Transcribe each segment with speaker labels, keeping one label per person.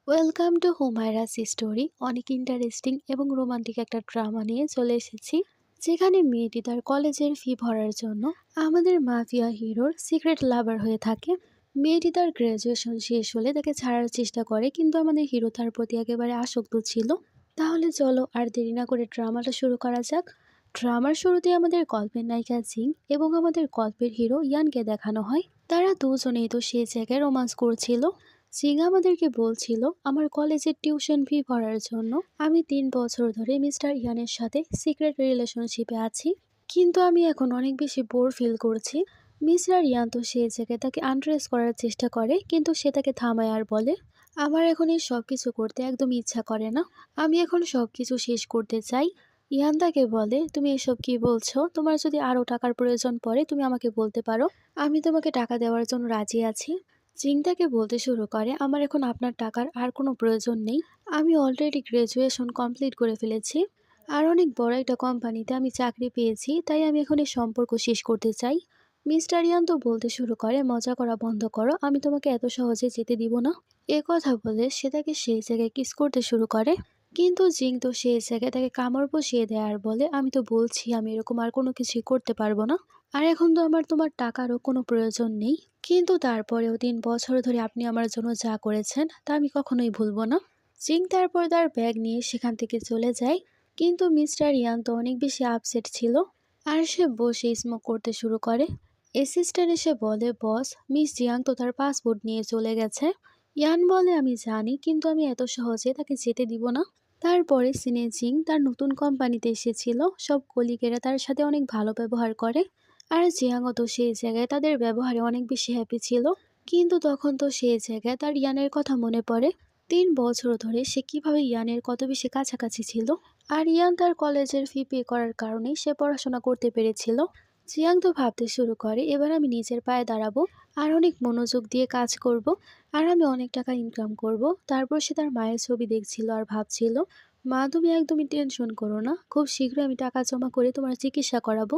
Speaker 1: Welcome to Humayra's story. অনেক interesting এবং romantic একটা ড্রামা নিয়ে চলে এসেছি, যেখানে মেয়েটি তার কলেজের ফি ভরার জন্য আমাদের মাফিয়া হিরোর সিক্রেট লাভার হয়ে থাকে। মেয়েটি তার গ্র্যাজুয়েশন শেষ হলে তাকে ছাড়ার চেষ্টা করে, কিন্তু আমাদের হিরো তার প্রতি একেবারে আসক্ত ছিল। তাহলে চলো আর দেরি না করে ড্রামাটা শুরু করা যাক। ড্রামার শুরুতে আমাদের গল্পের নায়িকা জিং এবং আমাদের গল্পের হিরো ইয়ানকে দেখানো হয়। তারা দুজনেই তো সেই জায়গায় রোমান্স করছিল। জিং আমাদেরকে বলছিল, আমার কলেজের টিউশন ফি ভরার জন্য আমি 3 বছর ধরে মিস্টার ইয়ানের সাথে সিক্রেট রিলেশনশিপে আছি, কিন্তু আমি এখন অনেক বেশি বোর ফিল করছি। মিস্টার ইয়ান তো সেই জায়গায় তাকে আন্ডারেস করার চেষ্টা করে, কিন্তু সে তাকে থামায় আর বলে, আমার এখন এই সব কিছু করতে একদম ইচ্ছা করে না, আমি এখন সব কিছু শেষ করতে চাই। ইয়ান তাকে বলে, তুমি এসব কি বলছো? তোমার যদি আরও টাকার প্রয়োজন পড়ে তুমি আমাকে বলতে পারো, আমি তোমাকে টাকা দেওয়ার জন্য রাজি আছি। জিং তাকে বলতে শুরু করে, আমার এখন আপনার টাকার আর কোনো প্রয়োজন নেই, আমি অলরেডি গ্র্যাজুয়েশন কমপ্লিট করে ফেলেছি, আর অনেক বড় একটা কোম্পানিতে আমি চাকরি পেয়েছি, তাই আমি এখন এই সম্পর্ক শেষ করতে চাই। মিস্টার ইয়ান তো বলতে শুরু করে, মজা করা বন্ধ করো, আমি তোমাকে এত সহজে যেতে দিব না। এ কথা বলে সে তাকে সেই জায়গায় কিস করতে শুরু করে, কিন্তু জিং তো সেই জায়গায় তাকে কামড় বসিয়ে দেয় আর বলে, আমি তো বলছি আমি এরকম আর কোনো কিছুই করতে পারবো না, আর এখন তো আমার তোমার টাকারও কোনো প্রয়োজন নেই, কিন্তু তারপরেও 3 বছর ধরে আপনি আমার জন্য যা করেছেন তা আমি কখনোই ভুলবো না। জিং তারপর তার ব্যাগ নিয়ে সেখান থেকে চলে যায়, কিন্তু মিস্টার ইয়ান তো অনেক বেশি আপসেট ছিল, আর সে বসে স্মোক করতে শুরু করে। অ্যাসিস্ট্যান্ট এসে বলে, বস, মিস জিয়াং তো তার পাসপোর্ট নিয়ে চলে গেছে। ইয়ান বলে, আমি জানি, কিন্তু আমি এত সহজে তাকে যেতে দিব না। তারপরে সিনে জিং তার নতুন কোম্পানিতে এসেছিল, সব কলিগেরা তার সাথে অনেক ভালো ব্যবহার করে, আর জিয়াংও তো সেই জায়গায় তাদের ব্যবহারে অনেক বেশি হ্যাপি ছিল। কিন্তু তখন তো সেই জায়গায় তার ইয়ানের কথা মনে পড়ে, 3 বছর ধরে সে কিভাবে ইয়ানের কত বেশি কাছাকাছি ছিল, আর ইয়ান তার কলেজের ফি পে করার কারণে সে পড়াশোনা করতে পেরেছিল। জিয়াং তো ভাবতে শুরু করে, এবার আমি নিজের পায়ে দাঁড়াবো, আর অনেক মনোযোগ দিয়ে কাজ করব, আর আমি অনেক টাকা ইনকাম করব। তারপর সে তার মায়ের ছবি দেখছিল আর ভাবছিল, মা তুমি একদমই টেনশন করো না, খুব শীঘ্রই আমি টাকা জমা করে তোমার চিকিৎসা করাবো।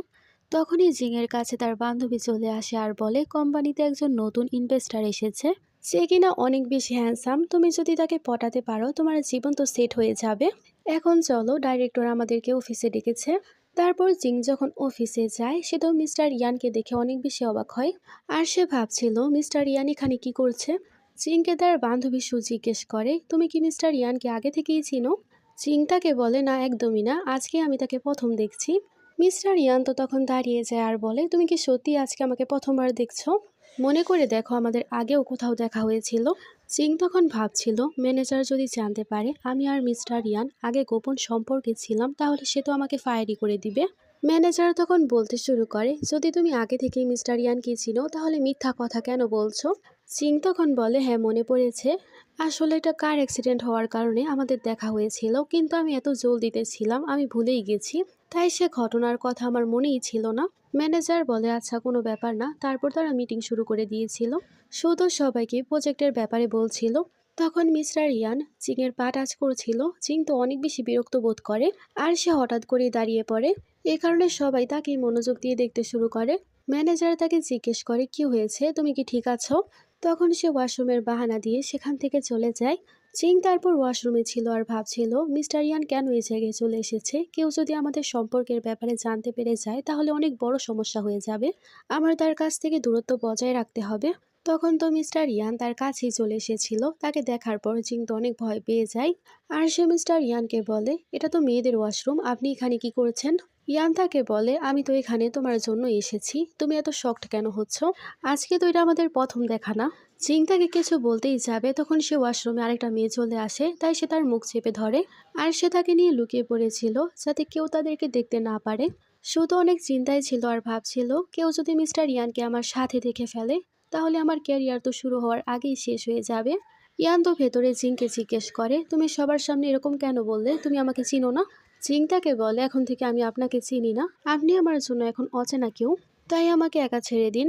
Speaker 1: তখনই জিংয়ের কাছে তার বান্ধবী চলে আসে আর বলে, কোম্পানিতে একজন নতুন ইনভেস্টর এসেছে, সে কিনা অনেক বেশি হ্যান্ডসাম, তুমি যদি তাকে পটাতে পারো তোমার জীবন তো সেট হয়ে যাবে। এখন চলো, ডাইরেক্টর আমাদেরকে অফিসে ডেকেছে। তারপর জিং যখন অফিসে যায়, সে তো মিস্টার ইয়ানকে দেখে অনেক বেশি অবাক হয়, আর সে ভাবছিল মিস্টার ইয়ান এখানে কি করছে। জিংকে তার বান্ধবী সু জিজ্ঞেস করে, তুমি কি মিস্টার ইয়ানকে আগে থেকেই চিনো? জিং তাকে বলে, না একদমই না, আজকে আমি তাকে প্রথম দেখছি। মিস্টার ইয়ান তো তখন দাঁড়িয়ে যায় আর বলে, তুমি কি সত্যি আজকে আমাকে প্রথমবার দেখছো? মনে করে দেখো, আমাদের আগেও কোথাও দেখা হয়েছিল। সিং তখন ভাবছিল, ম্যানেজার যদি জানতে পারে আমি আর মিস্টার ইয়ান আগে গোপন সম্পর্কে ছিলাম, তাহলে সে তো আমাকে ফায়ারি করে দিবে। ম্যানেজার তখন বলতে শুরু করে, যদি তুমি আগে থেকেই মিস্টার ইয়ানকে চিনো তাহলে মিথ্যা কথা কেন বলছো? সিং তখন বলে, হ্যাঁ মনে পড়েছে, আসলে এটা কার অ্যাক্সিডেন্ট হওয়ার কারণে আমাদের দেখা হয়েছিল, কিন্তু আমি এত জলদিতে ছিলাম আমি ভুলেই গেছি, তাই সে ঘটনার কথা আমার মনেই ছিল না। ম্যানেজার বলে, আচ্ছা কোনো ব্যাপার না। তারপর তারা মিটিং শুরু করে দিয়েছিল, শুধু সবাইকে প্রজেক্টের ব্যাপারে বলছিল। তখন মিস্টার ইয়ান চিংয়ের পা টাচ করছিল, চিং তো অনেক বেশি বিরক্ত বোধ করে, আর সে হঠাৎ করে দাঁড়িয়ে পড়ে। এ কারণে সবাই তাকে মনোযোগ দিয়ে দেখতে শুরু করে। ম্যানেজার তাকে জিজ্ঞেস করে, কি হয়েছে, তুমি কি ঠিক আছো? তখন সে ওয়াশরুমের বাহানা দিয়ে সেখান থেকে চলে যায়। চিং তারপর ওয়াশরুমে ছিল আর ভাবছিল, মিস্টার ইয়ান কেন এই জায়গায় চলে এসেছে, কেউ যদি আমাদের সম্পর্কের ব্যাপারে জানতে পেরে যায় তাহলে অনেক বড় সমস্যা হয়ে যাবে, আমার তার কাছ থেকে দূরত্ব বজায় রাখতে হবে। তখন তো মিস্টার ইয়ান তার কাছেই চলে এসেছিল, তাকে দেখার পর চিং তো অনেক ভয় পেয়ে যায়, আর সে মিস্টার ইয়ানকে বলে, এটা তো মেয়েদের ওয়াশরুম, আপনি এখানে কি করছেন? ইয়ান তাকে বলে, আমি তো এখানে তোমার জন্য এসেছি, তুমি এত শকড কেন হচ্ছ? আজকে তো এটা আমাদের প্রথম দেখা না। জিং তাকে কিছু বলতেই যাবে, তখন সে ওয়াশরুমে আরেকটা মেয়ে চলে আসে, তাই সে তার মুখ চেপে ধরে, আর সে তাকে নিয়ে লুকিয়ে পড়েছিল যাতে কেউ তাদেরকে দেখতে না পারে। শুধু অনেক চিন্তায় ছিল আর ভাবছিল, কেউ যদি মিস্টার ইয়ানকে আমার সাথে দেখে ফেলে তাহলে আমার ক্যারিয়ার তো শুরু হওয়ার আগেই শেষ হয়ে যাবে। ইয়ান তো ভেতরে জিংকে জিজ্ঞেস করে, তুমি সবার সামনে এরকম কেন বললে, তুমি আমাকে চিনো না? জিং তাকে বলে, এখন থেকে আমি আপনাকে চিনি না, আপনি আমার জন্য এখন অচেনা কেউ, তাই আমাকে একা ছেড়ে দিন।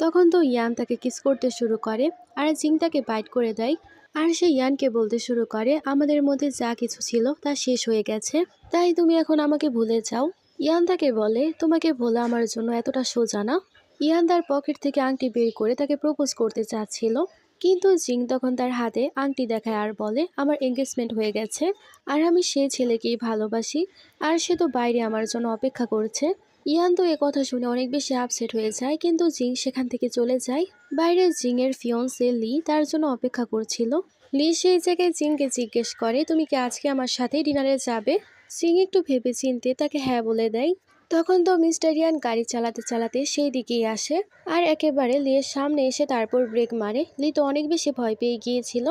Speaker 1: তখন তো ইয়ান তাকে কিস করতে শুরু করে, আর জিং তাকে বাইট করে দেয়, আর সে ইয়ানকে বলতে শুরু করে, আমাদের মধ্যে যা কিছু ছিল তা শেষ হয়ে গেছে, তাই তুমি এখন আমাকে ভুলে যাও। ইয়ান তাকে বলে, তোমাকে ভোলা আমার জন্য এতটা সোজা না। ইয়ান তার পকেট থেকে আংটি বের করে তাকে প্রপোজ করতে চাচ্ছিল। কিন্তু জিং তখন তার হাতে আংটি দেখায় আর বলে আমার এঙ্গেজমেন্ট হয়ে গেছে আর আমি সেই ছেলেকেই ভালোবাসি আর সে তো বাইরে আমার জন্য অপেক্ষা করছে। ইয়ান তো এ কথা শুনে অনেক বেশি আপসেট হয়ে যায়, কিন্তু জিং সেখান থেকে চলে যায়। বাইরে জিং এর ফিয়ন্সে লি তার জন্য অপেক্ষা করছিল। লি সেই জায়গায় জিংকে জিজ্ঞেস করে তুমি কি আজকে আমার সাথে ডিনারে যাবে। জিং একটু ভেবে চিনতে তাকে হ্যাঁ বলে দেয়। তখন তো মিস্টার ইয়ান গাড়ি চালাতে চালাতে সেই দিকেই আসে আর একেবারে লির সামনে এসে তারপর ব্রেক মারে। লি তো অনেক বেশি ভয় পেয়ে গিয়েছিল।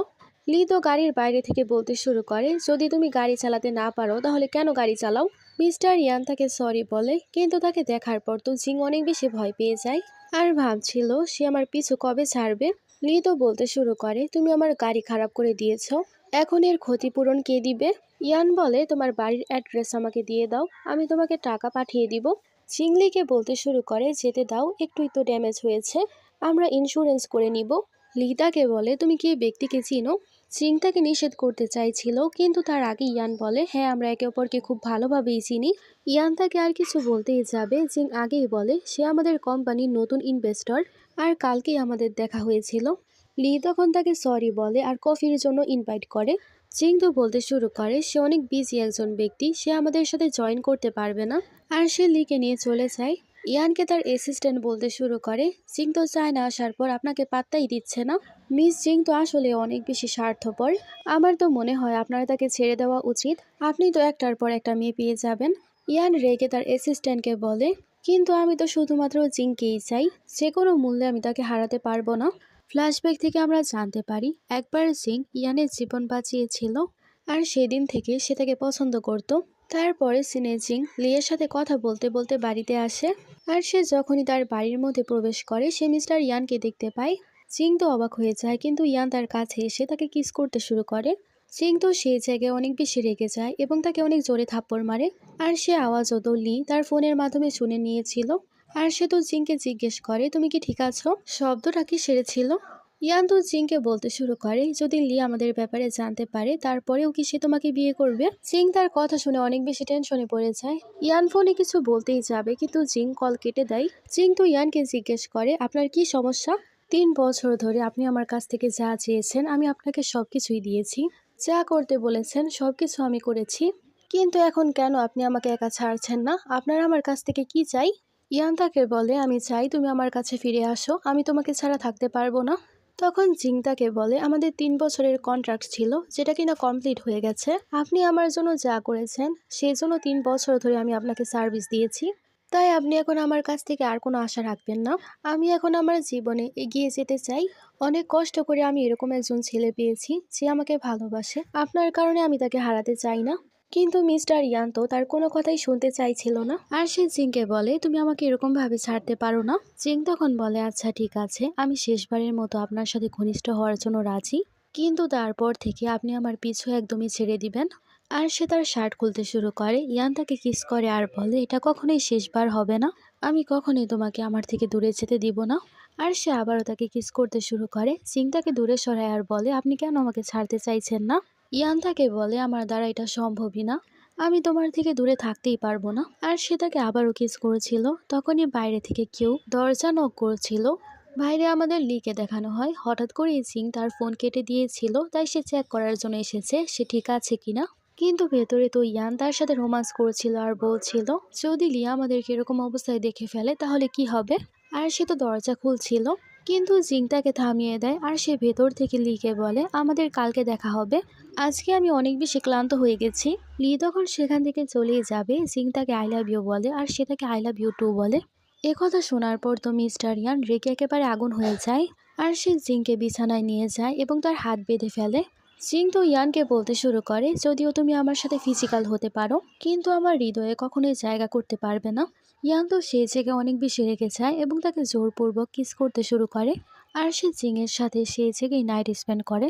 Speaker 1: লি তো গাড়ির বাইরে থেকে বলতে শুরু করে যদি তুমি গাড়ি চালাতে না পারো তাহলে কেন গাড়ি চালাও। মিস্টার ইয়ান তাকে সরি বলে, কিন্তু তাকে দেখার পর তো জিং অনেক বেশি ভয় পেয়ে যায় আর ভাবছিল সে আমার পিছু কবে ছাড়বে। লি তো বলতে শুরু করে তুমি আমার গাড়ি খারাপ করে দিয়েছ, এখন এর ক্ষতিপূরণ কে দিবে। ইয়ান বলে তোমার বাড়ির অ্যাড্রেস আমাকে দিয়ে দাও, আমি তোমাকে টাকা পাঠিয়ে দিব। চিংলিকে বলতে শুরু করে যেতে দাও, একটুই তো ড্যামেজ হয়েছে, আমরা ইন্স্যুরেন্স করে নিব। লি তাকে বলে তুমি কি এই ব্যক্তিকে চিনো। চিং তাকে নিষেধ করতে চাইছিল, কিন্তু তার আগে ইয়ান বলে হ্যাঁ আমরা একে অপরকে খুব ভালোভাবেই চিনি। ইয়ান তাকে আর কিছু বলতেই যাবে, চিং আগেই বলে সে আমাদের কোম্পানির নতুন ইনভেস্টর আর কালকেই আমাদের দেখা হয়েছিল। লি তখন তাকে সরি বলে আর কফির জন্য ইনভাইট করে। চিং তো বলতে শুরু করে সে অনেক বিজি একজন ব্যক্তি, সে আমাদের সাথে জয়েন করতে পারবে না আর সে লিকে নিয়ে চলে যায়। ইয়ানকে তার অ্যাসিস্ট্যান্ট বলতে শুরু করে জিং তো চায় না আসার পর আপনাকে পাত্তাই দিচ্ছে না। মিস জিং তো আসলে অনেক বেশি স্বার্থপর, আমার তো মনে হয় আপনার তাকে ছেড়ে দেওয়া উচিত, আপনি তো একটার পর একটা মেয়ে পেয়ে যাবেন। ইয়ান রেগে তার অ্যাসিস্ট্যান্টকে বলে কিন্তু আমি তো শুধুমাত্র জিংকেই চাই, যে কোনো মূল্যে আমি তাকে হারাতে পারবো না। ফ্ল্যাশব্যাক থেকে আমরা জানতে পারি একবার জিং ইয়ানের জীবন বাঁচিয়েছিল আর সেদিন থেকে সে তাকে পছন্দ করত। তারপরে সিনে জিং লিয়ের সাথে কথা বলতে বলতে বাড়িতে আসে আর সে যখনই তার বাড়ির মধ্যে প্রবেশ করে সে মিস্টার ইয়ানকে দেখতে পায়। জিং তো অবাক হয়ে যায়, কিন্তু ইয়ান তার কাছে এসে তাকে কিস করতে শুরু করে। জিং তো সেই জায়গায় অনেক বেশি রেগে যায় এবং তাকে অনেক জোরে থাপ্পড় মারে আর সে আওয়াজও তো লি তার ফোনের মাধ্যমে শুনে নিয়েছিল। আর সে তো জিংকে জিজ্ঞেস করে তুমি কি ঠিক আছো, শব্দটা কি সেরেছিল। ইয়ান তো জিংকে বলতে শুরু করে যদি লি আমাদের ব্যাপারে জানতে পারে তারপরেও কি সে তোমাকে বিয়ে করবে। জিং তার কথা শুনে অনেক বেশি টেনশনে পড়ে যায়। ইয়ান ফোনে কিছু বলতেই যাবে, কিন্তু জিং কল কেটে দেয়। জিং তো ইয়ানকে জিজ্ঞেস করে আপনার কি সমস্যা। 3 বছর ধরে আপনি আমার কাছ থেকে যা চেয়েছেন আমি আপনাকে সবকিছুই দিয়েছি, যা করতে বলেছেন সবকিছু আমি করেছি, কিন্তু এখন কেন আপনি আমাকে একা ছাড়ছেন না, আপনার আমার কাছ থেকে কি চাই। ইয়ান তাকে বলে আমি চাই তুমি আমার কাছে ফিরে আসো, আমি তোমাকে ছাড়া থাকতে পারবো না। তখন জিং তাকে বলে আমাদের 3 বছরের কন্ট্রাক্ট ছিল যেটা কিনা কমপ্লিট হয়ে গেছে, আপনি আমার জন্য যা করেছেন সেই জন্য 3 বছর ধরে আমি আপনাকে সার্ভিস দিয়েছি, তাই আপনি এখন আমার কাছ থেকে আর কোনো আশা রাখবেন না। আমি এখন আমার জীবনে এগিয়ে যেতে চাই, অনেক কষ্ট করে আমি এরকম একজন ছেলে পেয়েছি যে আমাকে ভালোবাসে, আপনার কারণে আমি তাকে হারাতে চাই না। কিন্তু মিস্টার ইয়ান তো তার কোনো কথাই শুনতে চাইছিল না আর সে জিংকে বলে তুমি আমাকে এরকম ভাবে ছাড়তে পারো না। জিং তখন বলে আচ্ছা ঠিক আছে, আমি শেষবারের মতো আপনার সাথে ঘনিষ্ঠ হওয়ার জন্য রাজি, কিন্তু তারপর থেকে আপনি আমার পিছু একদমই ছেড়ে দিবেন। আর সে তার শার্ট খুলতে শুরু করে। ইয়ান তাকে কিস করে আর বলে এটা কখনোই শেষবার হবে না, আমি কখনোই তোমাকে আমার থেকে দূরে যেতে দিব না। আর সে আবারও তাকে কিস করতে শুরু করে। জিং তাকে দূরে সরায় আর বলে আপনি কেন আমাকে ছাড়তে চাইছেন না। ইয়ান তাকে বলে আমার দ্বারা এটা সম্ভবই না, আমি তোমার থেকে দূরে থাকতেই পারবো না। আর সে তাকে আবারও কিস করেছিল। তখনই বাইরে থেকে কেউ দরজা নক করছিল। বাইরে আমাদের লিকে দেখানো হয় হঠাৎ করে জিং তার ফোন কেটে দিয়েছিল, তাই সে চেক করার জন্য এসেছে সে ঠিক আছে কিনা। কিন্তু ভেতরে তো ইয়ান তার সাথে রোমান্স করছিল আর বলছিল যদি লিয়া আমাদেরকে এরকম অবস্থায় দেখে ফেলে তাহলে কি হবে। আর সে তো দরজা খুলছিল, কিন্তু জিং তাকে থামিয়ে দেয় আর সে ভেতর থেকে লিকে বলে আমাদের কালকে দেখা হবে, আজকে আমি অনেক বেশি ক্লান্ত হয়ে গেছি। লি তখন সেখান থেকে চলেই যাবে। জিং তাকে আই লাভ ইউ বলে আর সে তাকে আই লাভ ইউ টু বলে। একথা শোনার পর তো মিস্টার ইয়ান রেগে একেবারে আগুন হয়ে যায় আর সে জিংকে বিছানায় নিয়ে যায় এবং তার হাত বেঁধে ফেলে। জিং তো ইয়ানকে বলতে শুরু করে যদিও তুমি আমার সাথে ফিজিক্যাল হতে পারো, কিন্তু আমার হৃদয়ে কখনোই জায়গা করতে পারবে না। ইয়ান তো সেই জায়গায় অনেক বেশি রেগে যায় এবং তাকে জোরপূর্বক কিস করতে শুরু করে আর সে জিংয়ের সাথে সেই জায়গায় নাইট স্পেন্ড করে।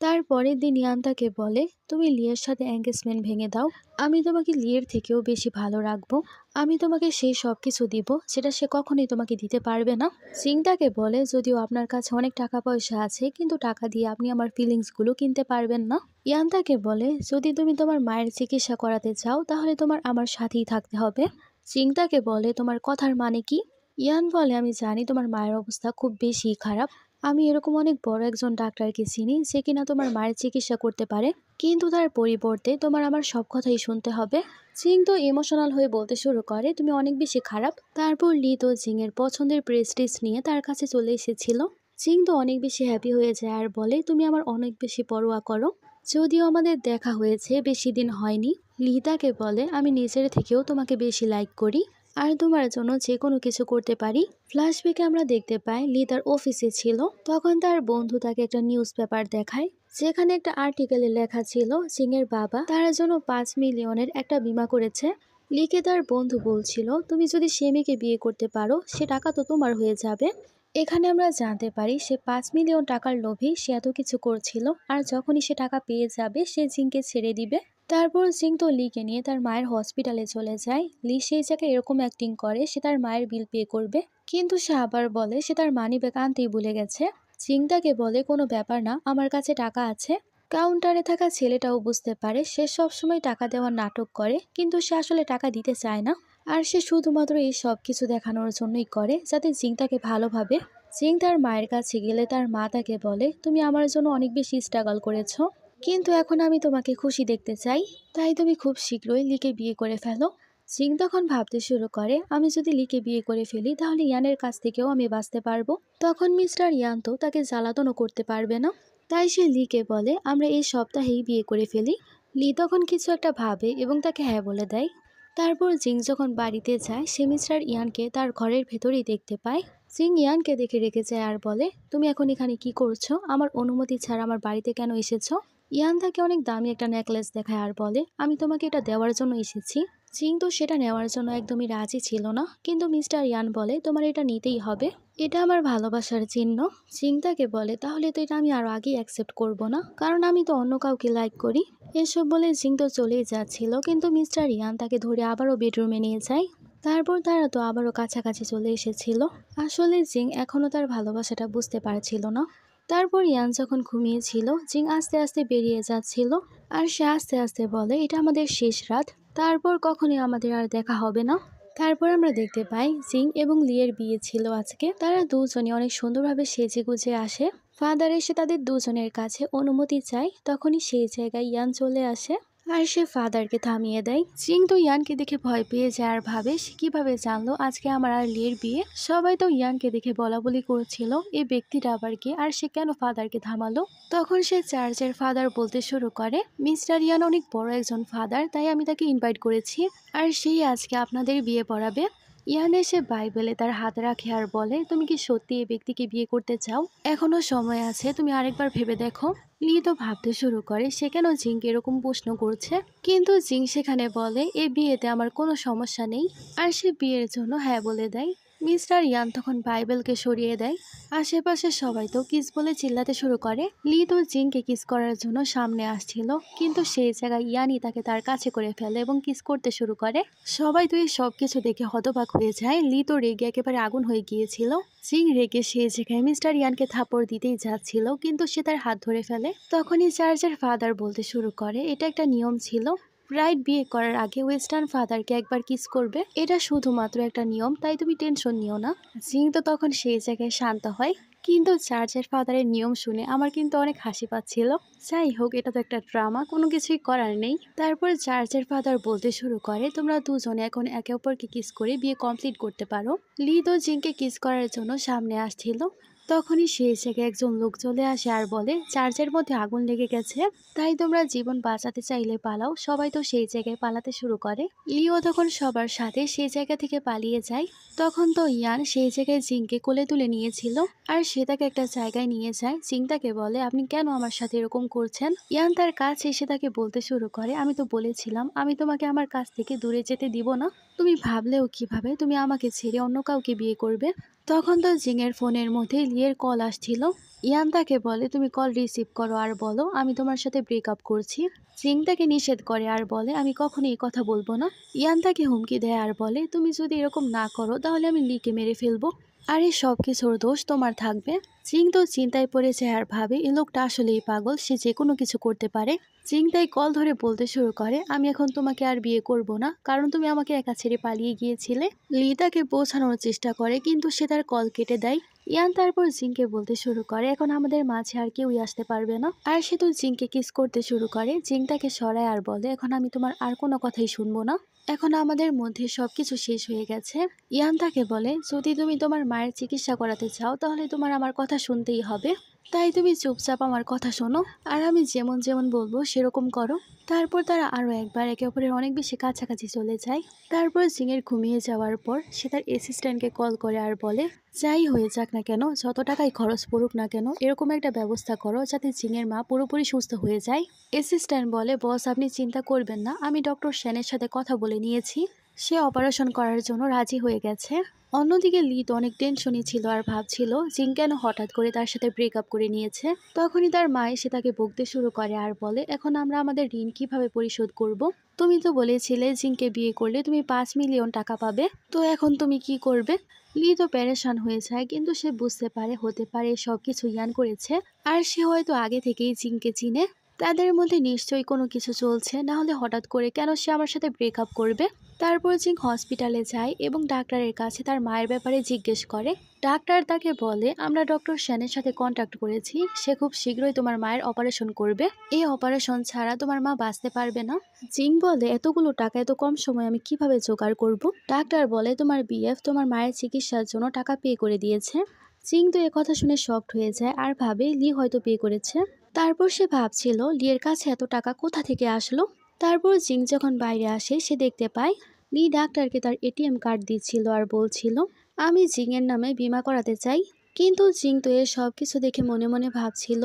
Speaker 1: তারপরের দিন ইয়ান তাকে বলে তুমি লিয়ের সাথে এঙ্গেজমেন্ট ভেঙে দাও, আমি তোমাকে লিয়ের থেকেও বেশি ভালো রাখবো, আমি তোমাকে সেই সব কিছু দিব যেটা সে কখনোই তোমাকে দিতে পারবে না। জিং তাকে বলে যদিও আপনার কাছে অনেক টাকা পয়সা আছে, কিন্তু টাকা দিয়ে আপনি আমার ফিলিংসগুলো কিনতে পারবেন না। ইয়ান তাকে বলে যদি তুমি তোমার মায়ের চিকিৎসা করাতে চাও তাহলে তোমার আমার সাথেই থাকতে হবে। জিং তাকে বলে তোমার কথার মানে কি। ইয়ান বলে আমি জানি তোমার মায়ের অবস্থা খুব বেশি খারাপ, আমি এরকম অনেক বড় একজন ডাক্তারকে চিনি যে কিনা তোমার মায়ের চিকিৎসা করতে পারে, কিন্তু তার পরিবর্তে তোমার আমার সব কথাই শুনতে হবে। জিং তো ইমোশনাল হয়ে বলতে শুরু করে, তুমি অনেক বেশি খারাপ। তারপর লি তো জিং এর পছন্দের প্রেস্টিজ নিয়ে তার কাছে চলে এসেছিল। জিং তো অনেক বেশি হ্যাপি হয়ে যায় আর বলে, তুমি আমার অনেক বেশি পরোয়া করো। যদিও আমাদের দেখা হয়েছে বেশি দিন হয়নি। লি তাকে বলে, আমি নিজের থেকেও তোমাকে বেশি লাইক করি আর তোমার জন্য যে কোনো কিছু করতে পারি। ফ্ল্যাশব্যাকে আমরা দেখতে পাই লি তার অফিসে ছিল, তখন তার বন্ধু তাকে একটা নিউজ পেপার দেখায় যেখানে একটা আর্টিকেলে লেখা ছিল সিং এর বাবা তার জন্য 5 মিলিয়নের একটা বীমা করেছে। লিকে তার বন্ধু বলছিল, তুমি যদি সে মেয়েকে বিয়ে করতে পারো সে টাকা তো তোমার হয়ে যাবে। এখানে আমরা জানতে পারি সে 5 মিলিয়ন টাকার লোভী সে এত কিছু করছিল, আর যখনই সে টাকা পেয়ে যাবে সে জিংকে ছেড়ে দিবে। তারপর জিং তো লিকে নিয়ে তার মায়ের হসপিটালে চলে যায়। লি সেই জায়গায় এরকম অ্যাক্টিং করে সে তার মায়ের বিল পে করবে, কিন্তু সে আবার বলে সে তার মানি ব্যাগ আনতেই ভুলে গেছে। জিং তাকে বলে, কোনো ব্যাপার না, আমার কাছে টাকা আছে। কাউন্টারে থাকা ছেলেটাও বুঝতে পারে সে সবসময় টাকা দেওয়ার নাটক করে, কিন্তু সে আসলে টাকা দিতে চায় না। আর সে শুধুমাত্র এই সব কিছু দেখানোর জন্যই করে যাতে জিং তাকে ভালোভাবে। জিং তার মায়ের কাছে গেলে তার মা তাকে বলে, তুমি আমার জন্য অনেক বেশি স্ট্রাগল করেছো, কিন্তু এখন আমি তোমাকে খুশি দেখতে চাই, তাই তুমি খুব শীঘ্রই লিকে বিয়ে করে ফেলো। জিং তখন ভাবতে শুরু করে, আমি যদি লিকে বিয়ে করে ফেলি তাহলে ইয়ানের কাছ থেকেও আমি বাঁচতে পারবো, তখন মিস্টার ইয়ান তো তাকে জ্বালাতনও করতে পারবে না। তাই সে লিকে বলে, আমরা এই সপ্তাহেই বিয়ে করে ফেলি। লি তখন কিছু একটা ভাবে এবং তাকে হ্যাঁ বলে দেয়। তারপর জিং যখন বাড়িতে যায় সে মিস্টার ইয়ানকে তার ঘরের ভেতরেই দেখতে পায়। জিং ইয়ানকে দেখে রেখে যায় আর বলে, তুমি এখন এখানে কি করছো, আমার অনুমতি ছাড়া আমার বাড়িতে কেন এসেছো? ইয়ান তাকে অনেক দামি একটা নেকলেস দেখায় আর বলে, আমি তোমাকে এটা দেওয়ার জন্য এসেছি। জিং তো সেটা নেওয়ার জন্য একদমই রাজি ছিল না, কিন্তু মিস্টার ইয়ান বলে, তোমার এটা নিতেই হবে, এটা আমার ভালোবাসার চিহ্ন। জিং তাকে বলে, তাহলে তো এটা আমি আরো আগেই অ্যাকসেপ্ট করব না, কারণ আমি তো অন্য কাউকে লাইক করি। এসব বলে জিং তো চলেই যাচ্ছিল, কিন্তু মিস্টার ইয়ান তাকে ধরে আবারও বেডরুমে নিয়ে যায়। তারপর তারা তো আবারও কাছাকাছি চলে এসেছিল। আসলে জিং এখনো তার ভালোবাসাটা বুঝতে পারছিল না। তারপর ইয়ান যখন ঘুমিয়েছিল জিং আস্তে আস্তে বেরিয়ে যাচ্ছিল, আর সে আস্তে আস্তে বলে, এটা আমাদের শেষ রাত, তারপর কখনোই আমাদের আর দেখা হবে না। তারপর আমরা দেখতে পাই জিং এবং লিয়ের বিয়ে ছিল আজকে। তারা দুজনে অনেক সুন্দরভাবে সেজে গুজে আসে। ফাদার এসে তাদের দুজনের কাছে অনুমতি চায়, তখনই সেই জায়গায় ইয়ান চলে আসে আর সে ফাদারকে থামিয়ে দেয়। জিং তো ইয়ানকে দেখে ভয় পেয়ে যায় আর ভাবে সে কিভাবে জানলো আজকে আমার আর লিয়ের বিয়ে। সবাই তো ইয়ানকে দেখে বলা বলি করছিল এই ব্যক্তিটা আবার কে, আর সে কেন ফাদারকে থামালো। তখন সে চার্চের ফাদার বলতে শুরু করে, মিস্টার ইয়ান অনেক বড় একজন ফাদার, তাই আমি তাকে ইনভাইট করেছি, আর সেই আজকে আপনাদের বিয়ে পড়াবে। ইয়ান এসে বাইবেলে তার হাত রাখে আর বলে, তুমি কি সত্যি এই ব্যক্তিকে বিয়ে করতে চাও? এখনো সময় আছে, তুমি আরেকবার ভেবে দেখো। লি তো ভাবতে শুরু করে সে কেন জিংকে এরকম প্রশ্ন করছে, কিন্তু জিং সেখানে বলে, এই বিয়েতে আমার কোনো সমস্যা নেই, আর সে বিয়ের জন্য হ্যাঁ বলে দেয়। মিস্টার ইয়ান তখন বাইবেলকে সরিয়ে দেয়। আশেপাশে সবাই তো কিস বলে চিল্লাতে শুরু করে। লি তো জিংকে কিস করার জন্য সামনে আসছিল, কিন্তু সেই জায়গায় ইয়ানই তাকে তার কাছে করে ফেলে এবং কিস করতে শুরু করে। সবাই তো এই সব কিছু দেখে হতবাক হয়ে যায়। লি তো রেগে একেবারে আগুন হয়ে গিয়েছিল। জিং রেগে সেই জায়গায় মিস্টার ইয়ানকে থাপড় দিতেই যাচ্ছিল, কিন্তু সে তার হাত ধরে ফেলে। তখনই চার্চের ফাদার বলতে শুরু করে, এটা একটা নিয়ম ছিল, ব্রাইড বিয়ে করার আগে ওয়েস্টার্ন ফাদারকে একবার কিস করবে, এটা শুধুমাত্র একটা নিয়ম, তাই তুমি টেনশন নিও না। জিং তো তখন সেই জায়গায় শান্ত হয়, কিন্তু চার্চের ফাদারের নিয়ম শুনে আমার কিন্তু অনেক হাসি পাচ্ছিল। যাই হোক, এটা তো একটা ড্রামা, কোনো কিছুই করার নেই। তারপর চার্চের ফাদার বলতে শুরু করে, তোমরা দুজনে এখন একে অপরকে কিস করে বিয়ে কমপ্লিট করতে পারো। লি তো জিংকে কিস করার জন্য সামনে আসছিল, তখনই সেই জায়গায় একজন লোক চলে আসে আর বলে, চার্চের মধ্যে আগুন লেগে গেছে, তাই তোমরা জীবন বাঁচাতে চাইলে পালাও। সবাই তো সেই জায়গায় পালাতে শুরু করে। লিও তখন সবার সাথে সেই জায়গা থেকে পালিয়ে যায়। তখন তো ইয়ান সেই জায়গায় জিংকে কোলে তুলে নিয়েছিল, আর সে তাকে একটা জায়গায় নিয়ে যায়। জিং তাকে বলে, আপনি কেন আমার সাথে এরকম করছেন? ইয়ান তার কাছে এসে তাকে বলতে শুরু করে, আমি তো বলেছিলাম আমি তোমাকে আমার কাছ থেকে দূরে যেতে দিব না, তুমি ভাবলেও কিভাবে তুমি আমাকে ছেড়ে অন্য কাউকে বিয়ে করবে। তখন তো জিংয়ের ফোনের মধ্যে লিয়ের কল আসছিল। ইয়ান তাকে বলে, তুমি কল রিসিভ করো আর বলো আমি তোমার সাথে ব্রেকআপ করছি। জিং তাকে নিষেধ করে আর বলে, আমি কখনো এই কথা বলবো না। ইয়ান তাকে হুমকি দেয় আর বলে, তুমি যদি এরকম না করো তাহলে আমি লিকে মেরে ফেলবো, আর এই সব কিছুর দোষ তোমার থাকবে। জিং তো চিন্তায় পড়ে যায় আর ভাবে এই লোকটা আসলেই পাগল, সে যে কোনো কিছু করতে পারে। জিং তাই কল ধরে বলতে শুরু করে, আমি এখন তোমাকে আর বিয়ে করব না, কারণ তুমি আমাকে একা ছেড়ে পালিয়ে গিয়েছিলে। লি তাকে বোঝানোর চেষ্টা করে কিন্তু সে তার কল কেটে দেয়। ইয়ান তারপর জিংকে বলতে শুরু করে, এখন আমাদের মাঝে আর কেউই আসতে পারবে না। আর সে তো জিংকে কিস করতে শুরু করে। জিং তাকে সরায় আর বলে, এখন আমি তোমার আর কোনো কথাই শুনবো না, এখন আমাদের মধ্যে সবকিছু শেষ হয়ে গেছে। ইয়ান তাকে বলে, যদি তুমি তোমার মায়ের চিকিৎসা করাতে চাও তাহলে তোমার আমার কথা শুনতেই হবে, তাই তুমি চুপচাপ আমার কথা শোনো আর আমি যেমন যেমন বলবো সেরকম করো। তারপর তারা আরও একবার একে অপরের অনেক বেশি কাছাকাছি চলে যায়। তারপর জিংয়ের ঘুমিয়ে যাওয়ার পর সে তার অ্যাসিস্ট্যান্টকে কল করে আর বলে, যাই হয়ে যাক না কেন, যত টাকাই খরচ পড়ুক না কেন, এরকম একটা ব্যবস্থা করো যাতে জিংয়ের মা পুরোপুরি সুস্থ হয়ে যায়। অ্যাসিস্ট্যান্ট বলে, বস আপনি চিন্তা করবেন না, আমি ডক্টর সেনের সাথে কথা বলে নিয়েছি, সে অপারেশন করার জন্য রাজি হয়ে গেছে। অন্যদিকে লি তো অনেক টেনশনই ছিল আর ভাবছিল জিং কেন হঠাৎ করে তার সাথে ব্রেকআপ করে নিয়েছে। তখনই তার মা এসে তাকে বকতে শুরু করে আর বলে, এখন আমরা আমাদের ঋণ কিভাবে পরিশোধ করব? তুমি তো বলেছিলে জিংকে বিয়ে করলে তুমি 5 মিলিয়ন টাকা পাবে, তো এখন তুমি কি করবে? লি তো প্যারেশান হয়ে যায়, কিন্তু সে বুঝতে পারে হতে পারে সব কিছু ইয়ান করেছে আর সে হয়তো আগে থেকেই জিংকে চিনে। তাদের মধ্যে নিশ্চয়ই কোনো কিছু চলছে, না হলে হঠাৎ করে কেন সে আমার সাথে ব্রেকআপ করবে? তারপর জিং হসপিটালে যায় এবং ডাক্তারের কাছে তার মায়ের ব্যাপারে জিজ্ঞেস করে। ডাক্তার তাকে বলে, আমরা ডক্টর সেনের সাথে কন্ট্যাক্ট করেছি, সে খুব শীঘ্রই তোমার মায়ের অপারেশন করবে, এই অপারেশন ছাড়া তোমার মা বাঁচতে পারবে না। জিং বলে, এতগুলো টাকা এত কম সময় আমি কিভাবে জোগাড় করব? ডাক্তার বলে, তোমার বিএফ তোমার মায়ের চিকিৎসার জন্য টাকা পে করে দিয়েছে। জিং তো কথা শুনে শকড হয়ে যায় আর ভাবে লি হয়তো পে করেছে। তারপর সে ভাবছিল লির কাছে এত টাকা কোথা থেকে আসলো। তারপর জিং যখন বাইরে আসে সে দেখতে পায় লি ডাক্তারকে তার এটিএম কার্ড দিচ্ছিল আর বলছিল, আমি জিংয়ের নামে বীমা করাতে চাই। কিন্তু জিং তো এর সব কিছু দেখে মনে মনে ভাবছিল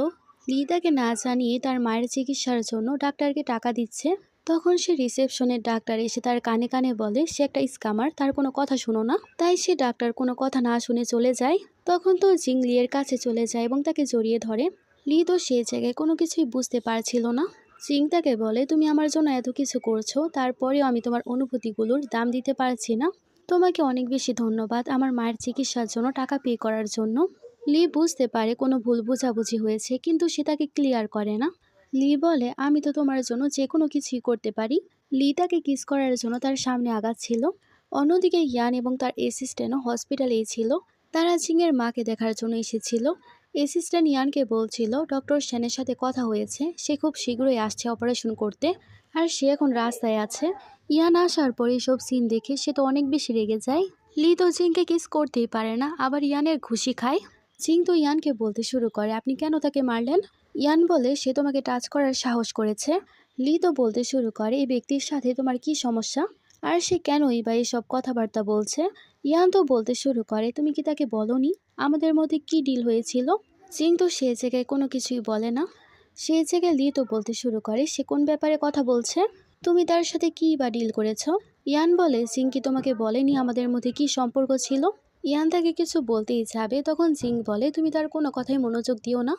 Speaker 1: লি তাকে না জানিয়ে তার মায়ের চিকিৎসার জন্য ডাক্তারকে টাকা দিচ্ছে। তখন সে রিসেপশনের ডাক্তার এসে তার কানে কানে বলে সে একটা স্ক্যামার, তার কোনো কথা শুনো না। তাই সে ডাক্তার কোনো কথা না শুনে চলে যায়। তখন তো জিং লিয়ের কাছে চলে যায় এবং তাকে জড়িয়ে ধরে। লি তো সেই জায়গায় কোনো কিছুই বুঝতে পারছিল না। জিং তাকে বলে, তুমি আমার জন্য এত কিছু করছো, তারপরেও আমি তোমার অনুভূতিগুলোর দাম দিতে পারছি না। তোমাকে অনেক বেশি ধন্যবাদ আমার মায়ের চিকিৎসার জন্য টাকা পে করার জন্য। লি বুঝতে পারে কোনো ভুল বোঝাবুঝি হয়েছে, কিন্তু সে তাকে ক্লিয়ার করে না। লি বলে, আমি তো তোমার জন্য যে কোনো কিছুই করতে পারি। লি তাকে কিস করার জন্য তার সামনে আগাচ্ছিল। অন্যদিকে ইয়ান এবং তার অ্যাসিস্ট্যান্টও হসপিটালেই ছিল। তারা জিংয়ের মাকে দেখার জন্য এসেছিল। অ্যাসিস্ট্যান্ট ইয়ানকে বলছিল ডক্টর সেনের সাথে কথা হয়েছে, সে খুব শীঘ্রই আসছে অপারেশন করতে আর সে এখন রাস্তায় আছে। ইয়ান আসার পর এসব সিন দেখে সে তো অনেক বেশি রেগে যায়। লি তো জিংকে কিস করতেই পারে না, আবার ইয়ানের ঘুষি খায়। জিং তো ইয়ানকে বলতে শুরু করে, আপনি কেন তাকে মারলেন? ইয়ান বলে, সে তোমাকে টাচ করার সাহস করেছে। লি তো বলতে শুরু করে, এই ব্যক্তির সাথে তোমার কি সমস্যা আর সে কেনই বা এইসব কথাবার্তা বলছে? ইয়ান তো বলতে শুরু করে, তুমি কি তাকে বলনি আমাদের মধ্যে কি ডিল হয়েছিল? জিং তো সে জায়গায় কোনো কিছুই বলে না। সেই জায়গায় লি তো বলতে শুরু করে, সে কোন ব্যাপারে কথা বলছে? তুমি তার সাথে কি বা ডিল করেছ? ইয়ান বলে, জিং কি তোমাকে বলেনি আমাদের মধ্যে কি সম্পর্ক ছিল? ইয়ান তাকে কিছু বলতেই যাবে, তখন জিং বলে, তুমি তার কোনো কথাই মনোযোগ দিও না।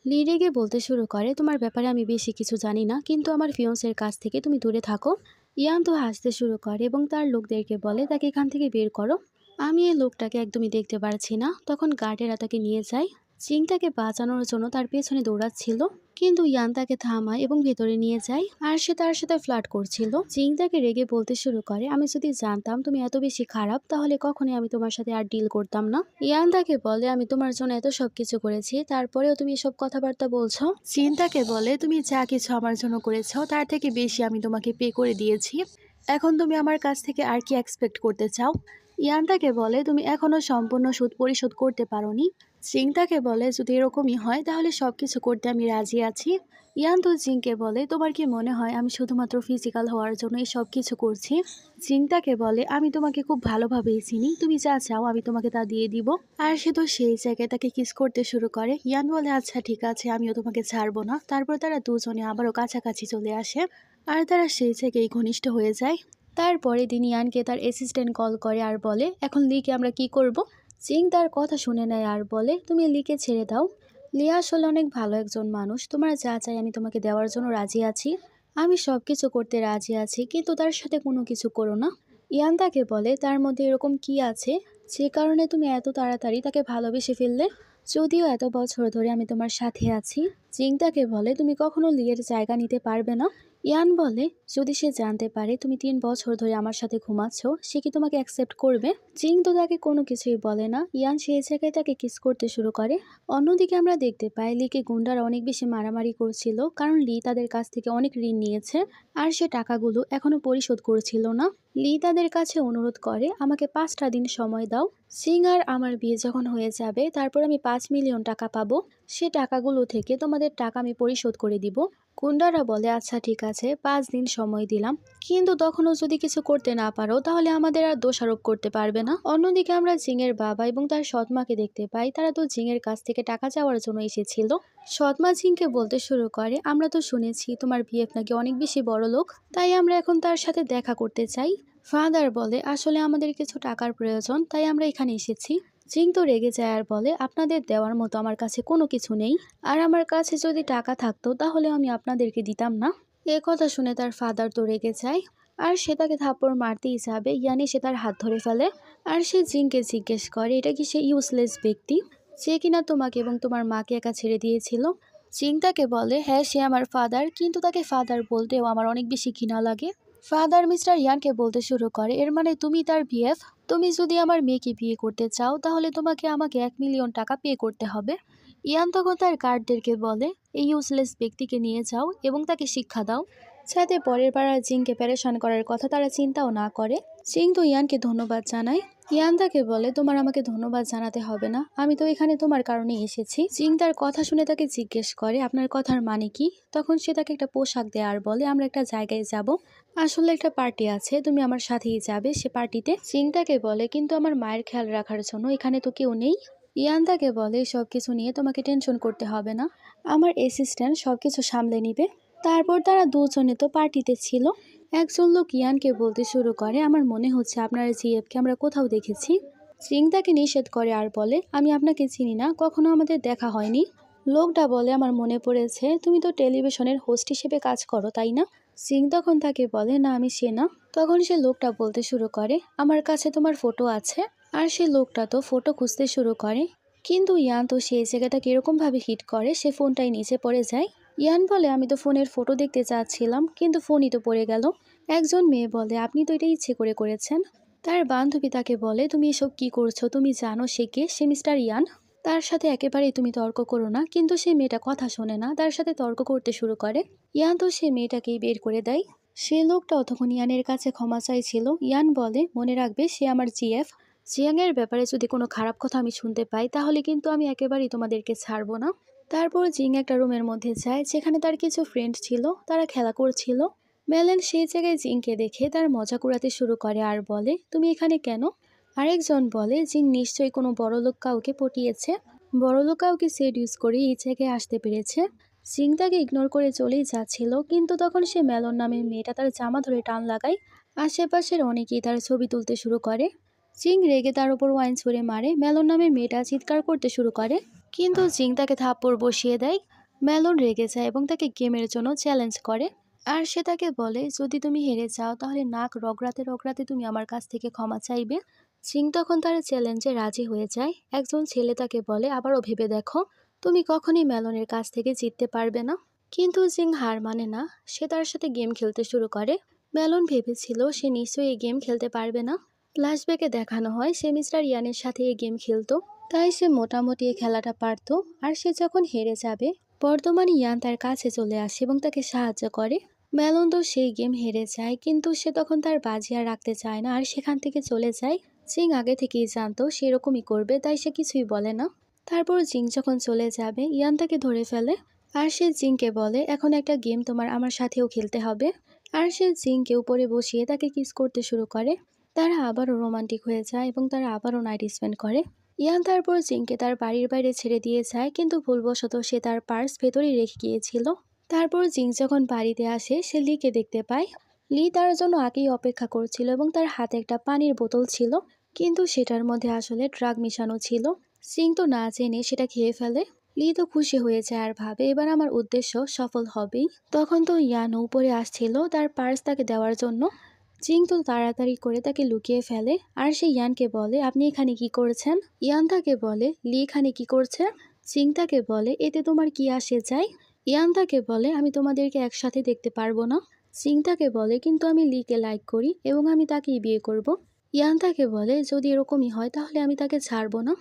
Speaker 1: লি রেগে বলতে শুরু করে, তোমার ব্যাপারে আমি বেশি কিছু জানি না, কিন্তু আমার ফিয়ন্সের কাছ থেকে তুমি দূরে থাকো। ইয়ান তো হাসতে শুরু করে এবং তার লোকদেরকে বলে, তাকে এখান থেকে বের করো, আমি এই লোকটাকে একদমই দেখতে পারছি না। তখন গার্ডেরা তাকে নিয়ে যায়। জিং তাকে বাঁচানোর জন্য তার পেছনে দৌড়াচ্ছিল, কিন্তু ইয়ান তাকে থামায় এবং ভেতরে নিয়ে যায় আর সে তার সাথে ফ্লার্ট করছিল। জিং তাকে রেগে বলতে শুরু করে, আমি যদি জানতাম তুমি এত বেশি খারাপ তাহলে কখনোই আমি তোমার সাথে আর ডিল করতাম না। ইয়ান তাকে বলে, আমি তোমার জন্য এত সব কিছু করেছি, তারপরেও তুমি এসব কথাবার্তা বলছো। জিং তাকে বলে, তুমি যা কিছু আমার জন্য করেছো তার থেকে বেশি আমি তোমাকে পে করে দিয়েছি, এখন তুমি আমার কাছ থেকে আর কি এক্সপেক্ট করতে চাও? ইয়ান তাকে বলে, তুমি এখনো সম্পূর্ণ সুদ পরিশোধ করতে পারোনি। জিং তাকে বলে, যদি এরকমই হয় তাহলে সবকিছু করতে আমি রাজি আছি। ইয়ান তো জিংকে বলে, তোমার কি মনে হয় আমি শুধুমাত্র ফিজিক্যাল হওয়ার জন্য এই সব কিছু করছি? জিং তাকে বলে, আমি তোমাকে খুব ভালোভাবেই চিনি, তুমি যা চাও আমি তোমাকে তা দিয়ে দিব। আর সে তো সেই জায়গায় তাকে কিস করতে শুরু করে। ইয়ান বলে, আচ্ছা ঠিক আছে, আমিও তোমাকে ছাড়বো না। তারপর তারা দুজনে আবারও কাছাকাছি চলে আসে আর তারা সেই জায়গায় ঘনিষ্ঠ হয়ে যায়। তারপরে দিন ইয়ানকে তার অ্যাসিস্ট্যান্ট কল করে আর বলে, এখন লিকে আমরা কি করব? জিং তার কথা শুনে নেয় আর বলে, তুমি লিকে ছেড়ে দাও। লি আসলে অনেক ভালো একজন মানুষ, তোমার যা চাই আমি তোমাকে দেওয়ার জন্য রাজি আছি, আমি সব কিছু করতে রাজি আছি, কিন্তু তার সাথে কোনো কিছু করো না। ইয়ান তাকে বলে, তার মধ্যে এরকম কি আছে যে কারণে তুমি এত তাড়াতাড়ি তাকে ভালোবেসে ফেললে? যদিও এত বছর ধরে আমি তোমার সাথে আছি। জিং তাকে বলে তুমি কখনো লিয়ের জায়গা নিতে পারবে না। ইয়ান বলে যদি সে জানতে পারে তুমি 3 বছর ধরে আমার সাথে ঘুমাচ্ছ, সে কি তোমাকে অ্যাকসেপ্ট করবে? জিং তো তাকে কোনো কিছুই বলে না। ইয়ান সেই জায়গায় তাকে কিস করতে শুরু করে। অন্যদিকে আমরা দেখতে পাই লিকে গুন্ডারা অনেক বেশি মারামারি করছিল, কারণ লি তাদের কাছ থেকে অনেক ঋণ নিয়েছে আর সে টাকাগুলো এখনো পরিশোধ করছিল না। লি তাদের কাছে অনুরোধ করে আমাকে 5টা দিন সময় দাও। সিং আর আমার বিয়ে যখন হয়ে যাবে তারপর আমি 5 মিলিয়ন টাকা পাবো। সে টাকাগুলো থেকে তোমাদের টাকা আমি পরিশোধ করে দিব। গুন্ডারা বলে আচ্ছা ঠিক আছে, 5 দিন সময় দিলাম, কিন্তু তখনও যদি কিছু করতে না পারো তাহলে আমাদের আর দোষারোপ করতে পারবে না। অন্যদিকে আমরা জিংয়ের বাবা এবং তার সৎমাকে দেখতে পাই, তারা তো জিংয়ের কাছ থেকে টাকা চাওয়ার জন্য এসেছিল। সৎমা জিংকে বলতে শুরু করে আমরা তো শুনেছি তোমার বিএফ নাকি অনেক বেশি বড় লোক, তাই আমরা এখন তার সাথে দেখা করতে চাই। ফাদার বলে আসলে আমাদের কিছু টাকার প্রয়োজন, তাই আমরা এখানে এসেছি। জিং তো রেগে যায় আর বলে আপনাদের দেওয়ার মতো আমার কাছে কোনো কিছু নেই, আর আমার কাছে যদি টাকা থাকতো তাহলে আমি আপনাদেরকে দিতাম না। এ কথা শুনে তার ফাদার তো রেগে যায় আর সে তাকে থাপ্পড় মারতেই যাবে, ইয়ানি সে তার হাত ধরে ফেলে। আর সে জিংকে জিজ্ঞেস করে এটা কি সে ইউজলেস ব্যক্তি যে কিনা তোমাকে এবং তোমার মাকে একা ছেড়ে দিয়েছিল? জিং তাকে বলে হ্যাঁ সে আমার ফাদার, কিন্তু তাকে ফাদার বলতেও আমার অনেক বেশি ঘৃণা লাগে। ফাদার মিস্টার ইয়ানকে বলতে শুরু করে এর মানে তুমি তার বিএফ। তুমি যদি আমার মেয়েকে বিয়ে করতে চাও তাহলে তোমাকে আমাকে 1 মিলিয়ন টাকা পে করতে হবে। ইয়ান তখন তার গার্ডদেরকে বলে এই ইউজলেস ব্যক্তিকে নিয়ে যাও এবং তাকে শিক্ষা দাও, যাতে পরের বার আর জিংকে প্যারেশান করার কথা তারা চিন্তাও না করে। জিং তো ইয়ানকে ধন্যবাদ জানায়। ইয়ান তাকে বলে তোমার আমাকে ধন্যবাদ জানাতে হবে না, আমি তো এখানে তোমার কারণে এসেছি। জিং তার কথা শুনে তাকে জিজ্ঞেস করে আপনার কথার মানে কি? তখন সে তাকে একটা পোশাক দেয় আর বলে আমরা একটা জায়গায় যাব, আসলে একটা পার্টি আছে, তুমি আমার সাথেই যাবে সে পার্টিতে। জিং তাকে বলে কিন্তু আমার মায়ের খেয়াল রাখার জন্য এখানে তো কেউ নেই। ইয়ান তাকে বলে সব কিছু নিয়ে তোমাকে টেনশন করতে হবে না, আমার অ্যাসিস্ট্যান্ট সব কিছু সামলে নিবে। তারপর তারা দুজনে তো পার্টিতে ছিল। একজন লোক ইয়ানকে বলতে শুরু করে আমার মনে হচ্ছে আপনার জিএফকে আমরা কোথাও দেখেছি। সিং তাকে নিষেধ করে আর বলে আমি আপনাকে চিনি না, কখনো আমাদের দেখা হয়নি। লোকটা বলে আমার মনে পড়েছে তুমি তো টেলিভিশনের হোস্ট হিসেবে কাজ করো তাই না? সিং তখন তাকে বলে না আমি সে না। তখন সে লোকটা বলতে শুরু করে আমার কাছে তোমার ফটো আছে। আর সে লোকটা তো ফটো খুঁজতে শুরু করে, কিন্তু ইয়ান তো সেই জায়গাটা কিরকম ভাবে হিট করে সে ফোনটাই নিচে পড়ে যায়। ইয়ান বলে আমি তো ফোনের ফটো দেখতে চাচ্ছিলাম, কিন্তু ফোনই তো পড়ে গেল। একজন মেয়ে বলে আপনি তো এটা ইচ্ছে করে করেছেন। তার বান্ধবী তাকে বলে তুমি এসব কি করছো, তুমি জানো সে কে? সে মিস্টার ইয়ান, তার সাথে একেবারেই তুমি তর্ক করো না। কিন্তু সে মেয়েটা কথা শোনে না, তার সাথে তর্ক করতে শুরু করে। ইয়ান তো সে মেয়েটাকেই বের করে দেয়। সে লোকটাও তখন ইয়ানের কাছে ক্ষমা চাইছিল। ইয়ান বলে মনে রাখবে সে আমার জিএফ। জিয়াংয়ের ব্যাপারে যদি কোনো খারাপ কথা আমি শুনতে পাই তাহলে কিন্তু আমি একেবারেই তোমাদেরকে ছাড়বো না। তারপর জিং একটা রুমের মধ্যে যায় যেখানে তার কিছু ফ্রেন্ড ছিল, তারা খেলা করছিল। মেলেন সেই জায়গায় জিংকে দেখে তার মজা কুড়াতে শুরু করে আর বলে তুমি এখানে কেন? আরেকজন বলে জিং নিশ্চয়ই কোনো বড়লোক কাউকে পটিয়েছে, বড়লোক কাউকে সেডিউস করে এই জায়গায় আসতে পেরেছে। জিং তাকে ইগনোর করে চলেই যাচ্ছিল, কিন্তু তখন সে মেলন নামের মেয়েটা তার জামা ধরে টান লাগায়। আশেপাশের অনেকেই তার ছবি তুলতে শুরু করে। জিং রেগে তার উপর ওয়াইন ছুঁড়ে মারে। মেলন নামের মেয়েটা চিৎকার করতে শুরু করে, কিন্তু জিং তাকে থাপ্পড় বসিয়ে দেয়। মেলন রেগে যায় এবং তাকে গেমের জন্য চ্যালেঞ্জ করে। আর সে তাকে বলে যদি তুমি হেরে যাও তাহলে নাক রগড়াতে রগড়াতে তুমি আমার কাছ থেকে ক্ষমা চাইবে। জিং তখন তার চ্যালেঞ্জে রাজি হয়ে যায়। একজন ছেলে তাকে বলে আবারও ভেবে দেখো, তুমি কখনই মেলনের কাছ থেকে জিততে পারবে না। কিন্তু জিং হার মানে না, সে তার সাথে গেম খেলতে শুরু করে। মেলন ভেবেছিল সে নিশ্চয়ই এই গেম খেলতে পারবে না। ফ্ল্যাশব্যাকে দেখানো হয় সে মিস্টার ইয়ানের সাথে এই গেম খেলতো, তাই সে মোটামুটি এই খেলাটা পারত। আর সে যখন হেরে যাবে বর্তমানে ইয়ান তার কাছে চলে আসে এবং তাকে সাহায্য করে। মেলন তো সেই গেম হেরে যায়, কিন্তু সে তখন তার বাজি আর রাখতে চায় না আর সেখান থেকে চলে যায়। জিং আগে থেকেই জানতো সেরকমই করবে, তাই সে কিছুই বলে না। তারপর জিং যখন চলে যাবে ইয়ান তাকে ধরে ফেলে আর সে জিংকে বলে এখন একটা গেম তোমার আমার সাথেও খেলতে হবে। আর সে জিংকে উপরে বসিয়ে তাকে কিস করতে শুরু করে। তারা আবারও রোমান্টিক হয়ে যায় এবং তারা আবারও নাইট স্পেন্ড করে। ইয়ান তারপর জিংকে তার বাড়ির বাইরে ছেড়ে দিয়ে যায়, কিন্তু ভুলবশত সে তার পার্স ভেতরেই রেখে গিয়েছিল। তারপর জিং যখন বাড়িতে আসে সে লিকে দেখতে পায়। লি তার জন্য আগেই অপেক্ষা করছিল এবং তার হাতে একটা পানির বোতল ছিল, কিন্তু সেটার মধ্যে আসলে ড্রাগ মিশানো ছিল। জিং তো না জেনে সেটা খেয়ে ফেলে। লি তো খুশি হয়ে যায় আর ভাবে এবার আমার উদ্দেশ্য সফল হবেই। তখন তো ইয়ান উপরে আসছিল তার পার্স তাকে দেওয়ার জন্য। চিং তো তাড়াতাড়ি করে তাকে লুকিয়ে ফেলে আর সে ইয়ানকে বলে, আপনি এখানে কি করেছেন? ইয়ান তাকে বলে, লি এখানে কি করছে? চিং তাকে বলে, এতে তোমার কি আসে যায়? ইয়ান তাকে বলে, আমি তোমাদেরকে একসাথে দেখতে পারবো না। চিং তাকে বলে, কিন্তু আমি লিকে লাইক করি এবং আমি তাকেই বিয়ে করব। ইয়ান তাকে বলে, যদি এরকমই হয় তাহলে আমি তাকে ছাড়বো না,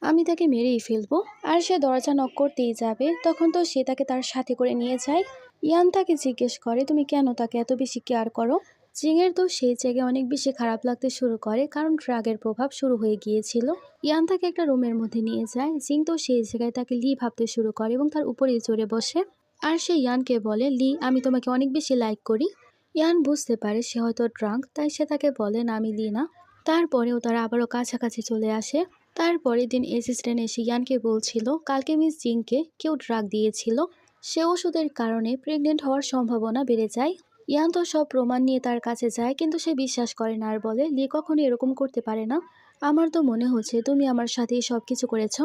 Speaker 1: আমি তাকে মেরেই ফেলবো। আর সে দরজা নক করতেই যাবে, তখন তো সে তাকে তার সাথে করে নিয়ে যায়। ইয়ান তাকে জিজ্ঞেস করে, তুমি কেন তাকে এত বেশি কেয়ার করো? জিংয়ের তো সেই জায়গায় অনেক বেশি খারাপ লাগতে শুরু করে, কারণ ড্রাগের প্রভাব শুরু হয়ে গিয়েছিল। ইয়ান তাকে একটা রুমের মধ্যে নিয়ে যায়। জিং তো সেই জায়গায় তাকে লি ভাবতে শুরু করে এবং তার উপরেই চড়ে বসে। আর সে ইয়ানকে বলে, লি আমি তোমাকে অনেক বেশি লাইক করি। ইয়ান বুঝতে পারে সে হয়তো ড্রাঙ্ক, তাই সে তাকে বলে, না আমি লি না। তারপরেও তারা আবারও কাছাকাছি চলে আসে। তারপরের দিন অ্যাসিস্ট্যান্ট এসে ইয়ানকে বলছিল, কালকে মিস জিংকে কেউ ড্রাগ দিয়েছিল, সে ওষুধের কারণে প্রেগনেন্ট হওয়ার সম্ভাবনা বেড়ে যায়। ইয়ান তো সব প্রমাণ নিয়ে তার কাছে যায়, কিন্তু সে বিশ্বাস করে না আর বলে, লি কখনো এরকম করতে পারে না। আমার তো মনে হচ্ছে তুমি আমার সাথেই সব কিছু করেছ।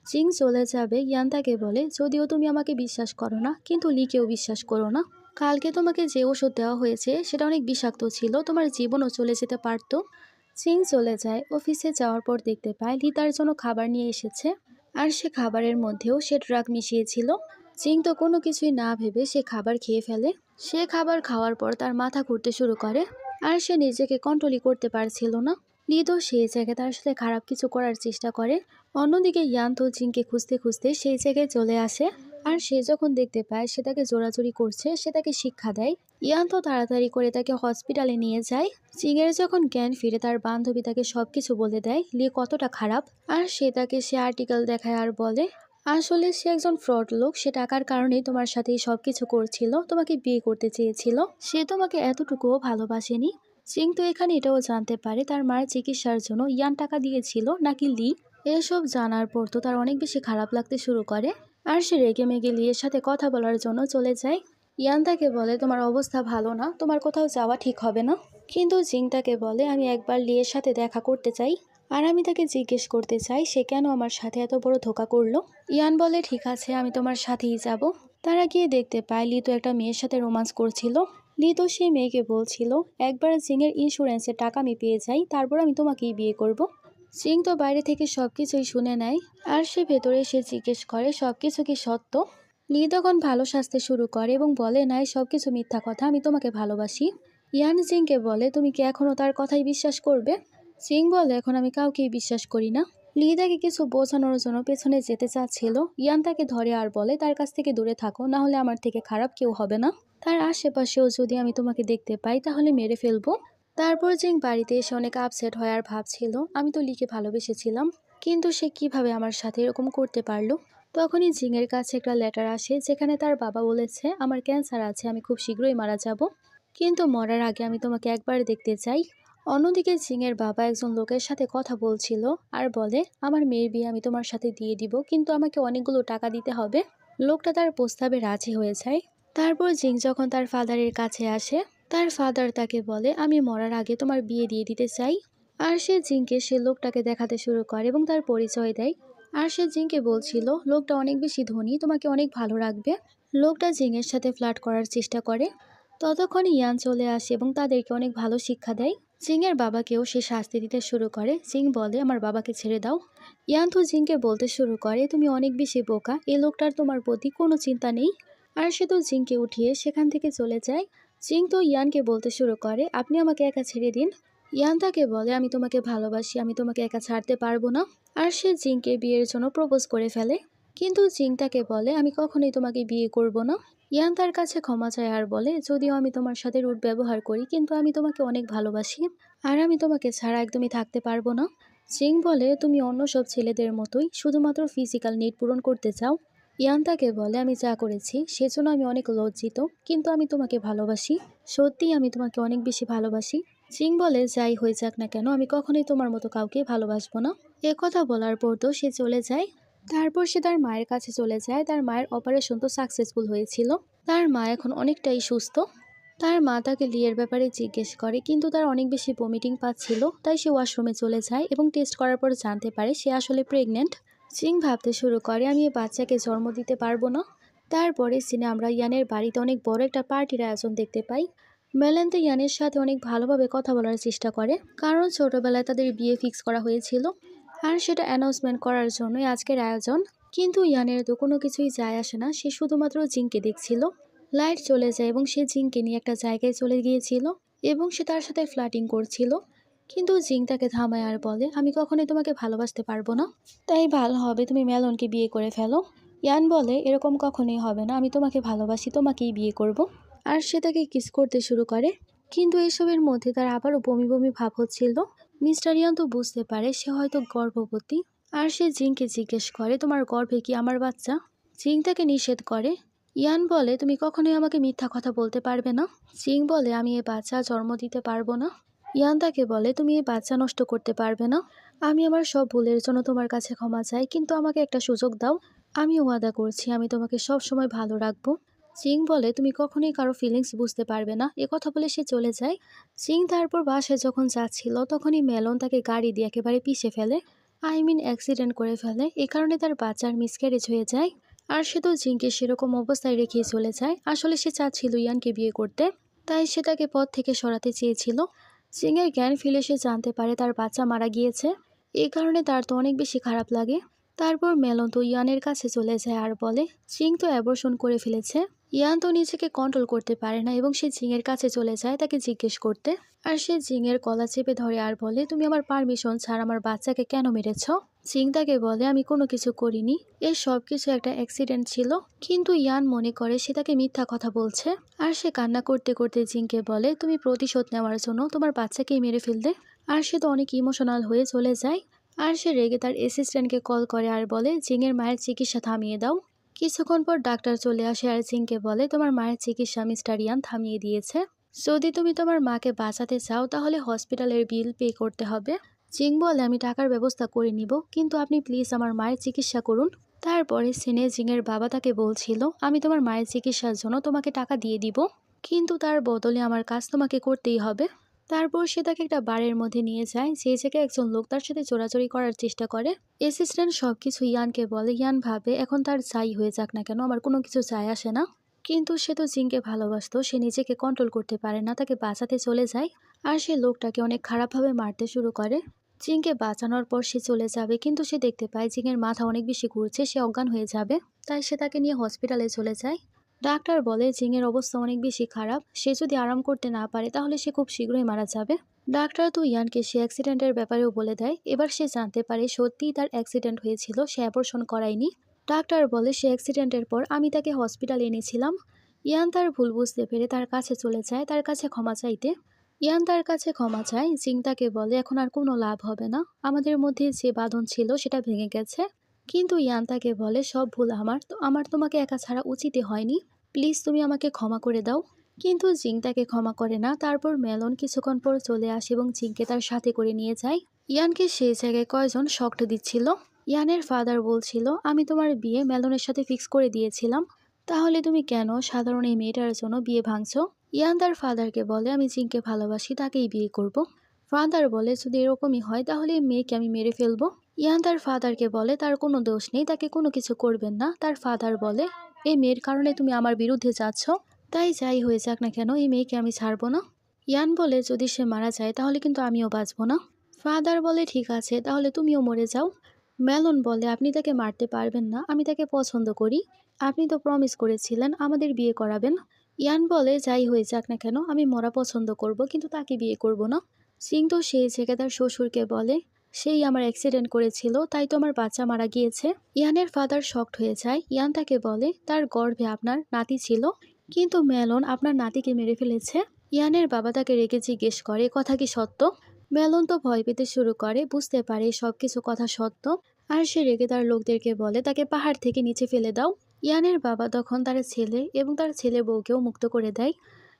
Speaker 1: জিং চলে যাবে। ইয়ান তাকে বলে, যদিও তুমি আমাকে বিশ্বাস করো না, কিন্তু লিকেও বিশ্বাস করো না। কালকে তোমাকে যে ওষুধ দেওয়া হয়েছে সেটা অনেক বিষাক্ত ছিল, তোমার জীবনও চলে যেতে পারতো। জিং চলে যায়। অফিসে যাওয়ার পর দেখতে পায় লি তার জন্য খাবার নিয়ে এসেছে, আর সে খাবারের মধ্যেও সে ড্রাগ মিশিয়েছিল। জিং তো কোনো কিছুই না ভেবে সে খাবার খেয়ে ফেলে। সে খাবার খাওয়ার পর তার মাথা ঘুরতে শুরু করে, আর সে নিজেকে কন্ট্রোলই করতে পারছিল না। লি তো সেই জায়গায় তার সাথে খারাপ কিছু করার চেষ্টা করে। অন্যদিকে ইয়ান তো জিংকে খুঁজতে খুঁজতে সেই জায়গায় চলে আসে, আর সে যখন দেখতে পায় সে তাকে জোরাজুরি করছে, সে তাকে শিক্ষা দেয়। ইয়ান তো তাড়াতাড়ি করে তাকে হসপিটালে নিয়ে যায়। জিংয়ের যখন জ্ঞান ফিরে, তার বান্ধবী তাকে সবকিছু বলে দেয় লি কতটা খারাপ। আর সে আর্টিকেল দেখায় আর বলে, আসলে সে একজন ফ্রড লোক, সে টাকার কারণেই তোমার সাথে সবকিছু করছিল, তোমাকে বিয়ে করতে চেয়েছিল, সে তোমাকে এতটুকুও ভালোবাসেনি। সিং তো এখানে এটাও জানতে পারে তার মার চিকিৎসার জন্য ইয়ান টাকা দিয়েছিল নাকি লি। এসব জানার পর তো তার অনেক বেশি খারাপ লাগতে শুরু করে, আর সে রেগে মেগে লিয়ের সাথে কথা বলার জন্য চলে যায়। ইয়ান তাকে বলে, তোমার অবস্থা ভালো না, তোমার কোথাও যাওয়া ঠিক হবে না। কিন্তু জিং তাকে বলে, আমি একবার লিয়ের সাথে দেখা করতে চাই, আর আমি তাকে জিজ্ঞেস করতে চাই সে কেন আমার সাথে এত বড় ধোঁকা করলো। ইয়ান বলে, ঠিক আছে, আমি তোমার সাথেই যাব। তারা গিয়ে দেখতে পায় লি তো একটা মেয়ের সাথে রোমান্স করছিল। লি তো সেই মেয়েকে বলছিল, একবার জিংয়ের ইন্স্যুরেন্সের টাকা আমি পেয়ে যাই, তারপর আমি তোমাকেই বিয়ে করব। জিং তো বাইরে থেকে সবকিছুই শুনে নেয়, আর সে ভেতরে এসে জিজ্ঞেস করে সবকিছু কি সত্য। লি তখন ভালো সাজতে শুরু করে এবং বলে, নাই সবকিছু মিথ্যা কথা, আমি তোমাকে ভালোবাসি। ইয়ান জিংকে বলে, তুমি কি এখনো তার কথাই বিশ্বাস করবে? সিং বলে, এখন আমি কাউকেই বিশ্বাস করি না। লি তাকে কিছু বোঝানোর জন্য পেছনে যেতে চাচ্ছিল। ইয়ান তাকে ধরে আর বলে, তার কাছ থেকে দূরে থাকো, না হলে আমার থেকে খারাপ কেউ হবে না। তার আশেপাশেও যদি আমি তোমাকে দেখতে পাই তাহলে মেরে ফেলবো। তারপর জিং বাড়িতে এসে অনেক আপসেট হয় আর ভাবছিল, আমি তো লিকে ভালোবেসেছিলাম, কিন্তু সে কিভাবে আমার সাথে এরকম করতে পারলো। তখনই জিংয়ের কাছে একটা লেটার আসে, যেখানে তার বাবা বলেছে, আমার ক্যান্সার আছে, আমি খুব শীঘ্রই মারা যাব, কিন্তু মরার আগে আমি তোমাকে একবার দেখতে চাই। অন্যদিকে জিংয়ের বাবা একজন লোকের সাথে কথা বলছিল আর বলে, আমার মেয়ের বিয়ে আমি তোমার সাথে দিয়ে দিব, কিন্তু আমাকে অনেকগুলো টাকা দিতে হবে। লোকটা তার প্রস্তাবে রাজি হয়ে যায়। তারপর জিং যখন তার ফাদারের কাছে আসে, তার ফাদার তাকে বলে, আমি মরার আগে তোমার বিয়ে দিয়ে দিতে চাই। আর সে জিংকে সে লোকটাকে দেখাতে শুরু করে এবং তার পরিচয় দেয়। আর সে জিংকে বলছিল, লোকটা অনেক বেশি ধনী, তোমাকে অনেক ভালো রাখবে। লোকটা জিংয়ের সাথে ফ্লার্ট করার চেষ্টা করে। ততক্ষণে ইয়ান চলে আসে এবং তাদেরকে অনেক ভালো শিক্ষা দেয়। জিংয়ের বাবাকেও সে শাস্তি দিতে শুরু করে। জিং বলে, আমার বাবাকে ছেড়ে দাও। ইয়ান তো জিংকে বলতে শুরু করে, তুমি অনেক বেশি বোকা, এই লোকটার তোমার প্রতি কোনো চিন্তা নেই। আর সে তো জিংকে উঠিয়ে সেখান থেকে চলে যায়। জিং তো ইয়ানকে বলতে শুরু করে, আপনি আমাকে একা ছেড়ে দিন। ইয়ান তাকে বলে, আমি তোমাকে ভালোবাসি, আমি তোমাকে একা ছাড়তে পারবো না। আর সে জিংকে বিয়ের জন্য প্রপোজ করে ফেলে, কিন্তু জিং তাকে বলে, আমি কখনোই তোমাকে বিয়ে করব না। ইয়ান তার কাছে ক্ষমা চায় আর বলে, যদিও আমি তোমার সাথে রুড ব্যবহার করি, কিন্তু আমি তোমাকে অনেক ভালোবাসি, আর আমি তোমাকে ছাড়া একদমই থাকতে পারবো না। জিং বলে, তুমি অন্য সব ছেলেদের মতোই শুধুমাত্র ফিজিক্যাল নিড পূরণ করতে চাও। ইয়ান তাকে বলে, আমি যা করেছি সেজন্য আমি অনেক লজ্জিত, কিন্তু আমি তোমাকে ভালোবাসি, সত্যিই আমি তোমাকে অনেক বেশি ভালোবাসি। জিং বলে, যাই হয়ে যাক না কেন, আমি কখনোই তোমার মতো কাউকে ভালোবাসবো না। এ কথা বলার পর তো সে চলে যায়। তারপর সে তার মায়ের কাছে চলে যায়। তার মায়ের অপারেশন তো সাকসেসফুল হয়েছিল, তার মা এখন অনেকটাই সুস্থ। তার মা তাকে লিয়ের ব্যাপারে জিজ্ঞেস করে, কিন্তু তার অনেক বেশি ভমিটিং পাচ্ছিল, তাই সে ওয়াশরুমে চলে যায় এবং টেস্ট করার পর জানতে পারে সে আসলে প্রেগনেন্ট। জিং ভাবতে শুরু করে, আমি এই বাচ্চাকে জন্ম দিতে পারবো না। তারপরে সিনে আমরা ইয়ানের বাড়িতে অনেক বড় একটা পার্টির আয়োজন দেখতে পাই। মেলান তো ইয়ানের সাথে অনেক ভালোভাবে কথা বলার চেষ্টা করে, কারণ ছোটবেলায় তাদের বিয়ে ফিক্স করা হয়েছিল আর সেটা অ্যানাউন্সমেন্ট করার জন্যই আজকের আয়োজন। কিন্তু ইয়ানের তো কোনো কিছুই যায় আসে না, সে শুধুমাত্র জিনকে দেখছিল। লাইট চলে যায় এবং সে জিনকে নিয়ে একটা জায়গায় চলে গিয়েছিল এবং সে তার সাথে ফ্লার্টিং করছিল। কিন্তু জিং তাকে থামায় আর বলে, আমি কখনোই তোমাকে ভালোবাসতে পারবো না, তাই ভালো হবে তুমি মেলনকে বিয়ে করে ফেলো। ইয়ান বলে, এরকম কখনোই হবে না, আমি তোমাকে ভালোবাসি, তোমাকেই বিয়ে করব। আর সে তাকে কিস করতে শুরু করে। কিন্তু এসবের মধ্যে তার আবারও বমি বমি ভাব হচ্ছিল। মিস্টার ইয়ান তো বুঝতে পারে সে হয়তো গর্ভবতী, আর সে জিংকে জিজ্ঞেস করে, তোমার গর্ভে কি আমার বাচ্চা? জিং তাকে নিষেধ করে। ইয়ান বলে, তুমি কখনোই আমাকে মিথ্যা কথা বলতে পারবে না। জিং বলে, আমি এ বাচ্চা জন্ম দিতে পারবো না। ইয়ান তাকে বলে, তুমি এই বাচ্চা নষ্ট করতে পারবে না। আমি আমার সব ভুলের জন্য তোমার কাছে ক্ষমা চাই, কিন্তু আমাকে একটা সুযোগ দাও। আমি ওয়াদা করছি আমি তোমাকে সব সময় ভালো রাখবো। সিং বলে, তুমি কখনোই কারো ফিলিংস বুঝতে পারবে না। এ কথা বলে সে চলে যায়। সিং তারপর বাসায় যখন যাচ্ছিল তখনই মেলন তাকে গাড়ি দিয়ে একেবারে পিষে ফেলে, অ্যাক্সিডেন্ট করে ফেলে। এ কারণে তার বাচ্চার মিসক্যারেজ হয়ে যায়। আর সে তো জিংকে সেরকম অবস্থায় রেখে চলে যায়। আসলে সে চাচ্ছিল ইয়ানকে বিয়ে করতে, তাই সে তাকে পথ থেকে সরাতে চেয়েছিল। জিংয়ের জ্ঞান ফিরে সে জানতে পারে তার বাচ্চা মারা গিয়েছে। এই কারণে তার তো অনেক বেশি খারাপ লাগে। তারপর মেলন তো ইয়ানের কাছে চলে যায় আর বলে, জিং তো অ্যাবর্শন করে ফেলেছে। ইয়ান তো নিজেকে কন্ট্রোল করতে পারে না এবং সে জিংয়ের কাছে চলে যায় তাকে জিজ্ঞেস করতে। আর সে জিংয়ের গলা চেপে ধরে আর বলে, তুমি আমার পারমিশন ছাড়া আমার বাচ্চাকে কেন মেরেছ? জিং তাকে বলে, আমি কোনো কিছু করিনি, এর সব কিছু একটা অ্যাক্সিডেন্ট ছিল। কিন্তু ইয়ান মনে করে সে তাকে মিথ্যা কথা বলছে। আর সে কান্না করতে করতে জিংকে বলে, তুমি প্রতিশোধ নেওয়ার জন্য তোমার বাচ্চাকেই মেরে ফেলবে। আর সে তো অনেক ইমোশনাল হয়ে চলে যায়। আর সে রেগে তার অ্যাসিস্ট্যান্টকে কল করে আর বলে, জিংয়ের মায়ের চিকিৎসা থামিয়ে দাও। কিছুক্ষণ পর ডাক্তার চলে আসে আর জিংকে বলে, তোমার মায়ের চিকিৎসা মিস্টার ইয়ান থামিয়ে দিয়েছে। যদি তুমি তোমার মাকে বাঁচাতে চাও তাহলে হসপিটালের বিল পে করতে হবে। জিং বলে, আমি টাকার ব্যবস্থা করে নিব, কিন্তু আপনি প্লিজ আমার মায়ের চিকিৎসা করুন। তারপরে সিনে জিংয়ের বাবা তাকে বলছিল, আমি তোমার মায়ের চিকিৎসার জন্য তোমাকে টাকা দিয়ে দিব, কিন্তু তার বদলে আমার কাজ তোমাকে করতেই হবে। তারপর সে তাকে একটা বারের মধ্যে নিয়ে যায়, যে জায়গায় একজন লোক তার সাথে চোরাচুরি করার চেষ্টা করে। অ্যাসিস্ট্যান্ট সবকিছু ইয়ানকে বলে। ইয়ান ভাবে, এখন তার যাই হয়ে যাক না কেন আমার কোনো কিছু যায় আসে না। কিন্তু সে তো জিংকে ভালোবাসতো, সে নিজেকে কন্ট্রোল করতে পারে না, তাকে বাঁচাতে চলে যায়। আর সে লোকটাকে অনেক খারাপভাবে মারতে শুরু করে। জিংকে বাঁচানোর পর সে চলে যাবে, কিন্তু সে দেখতে পায় জিংয়ের মাথা অনেক বেশি ঘুরছে, সে অজ্ঞান হয়ে যাবে। তাই সে তাকে নিয়ে হসপিটালে চলে যায়। ডাক্তার বলে, জিংয়ের অবস্থা অনেক বেশি খারাপ, সে যদি আরাম করতে না পারে তাহলে সে খুব শীঘ্রই মারা যাবে। ডাক্তার তো ইয়ানকে সে অ্যাক্সিডেন্টের ব্যাপারেও বলে দেয়। এবার সে জানতে পারে সত্যিই তার অ্যাক্সিডেন্ট হয়েছিল, সে অ্যাবর্শন করায়নি। ডাক্তার বলে, সে অ্যাক্সিডেন্টের পর আমি তাকে হসপিটালে এনেছিলাম। ইয়ান তার ভুল বুঝতে পেরে তার কাছে চলে যায় তার কাছে ক্ষমা চাইতে। ইয়ান তার কাছে ক্ষমা চায়। জিং তাকে বলে, এখন আর কোনো লাভ হবে না, আমাদের মধ্যে যে বাঁধন ছিল সেটা ভেঙে গেছে। কিন্তু ইয়ান তাকে বলে, সব ভুল আমার, তো আমার তোমাকে একা ছাড়া উচিতই হয়নি, প্লিজ তুমি আমাকে ক্ষমা করে দাও। কিন্তু জিং তাকে ক্ষমা করে না। তারপর মেলন কিছুক্ষণ পর চলে আসে এবং জিংকে তার সাথে করে নিয়ে যায়। ইয়ানকে সেই জায়গায় কয়জন শক্ট দিচ্ছিল। ইয়ানের ফাদার বলছিল, আমি তোমার বিয়ে মেলনের সাথে ফিক্স করে দিয়েছিলাম, তাহলে তুমি কেন সাধারণ এই মেয়েটার জন্য বিয়ে ভাঙছো? ইয়ান তার ফাদারকে বলে, আমি জিংকে ভালোবাসি, তাকেই বিয়ে করব। ফাদার বলে, যদি এরকমই হয় তাহলে এই মেয়েকে আমি মেরে ফেলবো। ইয়ান তার ফাদারকে বলে, তার কোনো দোষ নেই, তাকে কোনো কিছু করবেন না। তার ফাদার বলে, এই মেয়ের কারণে তুমি আমার বিরুদ্ধে যাচ্ছ, তাই যাই হয়ে যাক না কেন এই মেয়েকে আমি ছাড়বো না। ইয়ান বলে, যদি সে মারা যায় তাহলে কিন্তু আমিও বাঁচবো না। ফাদার বলে, ঠিক আছে, তাহলে তুমিও মরে যাও। মেলন বলে, আপনি তাকে মারতে পারবেন না, আমি তাকে পছন্দ করি, আপনি তো প্রমিস করেছিলেন আমাদের বিয়ে করাবেন। ইয়ান বলে, যাই হয়ে যাক না কেন আমি মরা পছন্দ করব, কিন্তু তাকে বিয়ে করব না। সিং তো সেই থেকে তার শ্বশুরকে বলে, সেই আমার অ্যাক্সিডেন্ট করেছিল, তাই তো আমার বাচ্চা মারা গিয়েছে। ইয়ানের ফাদার শকড হয়ে যায়। ইয়ান তাকে বলে, তার গর্ভে আপনার নাতি ছিল, কিন্তু মেলন আপনার নাতিকে মেরে ফেলেছে। ইয়ানের বাবা তাকে রেগে জিজ্ঞেস করে, কথা কি সত্য? মেলন তো ভয় পেতে শুরু করে, বুঝতে পারে সবকিছু কথা সত্য। আর সে রেগে তার লোকদেরকে বলে, তাকে পাহাড় থেকে নিচে ফেলে দাও। ইয়ানের বাবা তখন তার ছেলে এবং তার ছেলে বউকেও মুক্ত করে দেয়।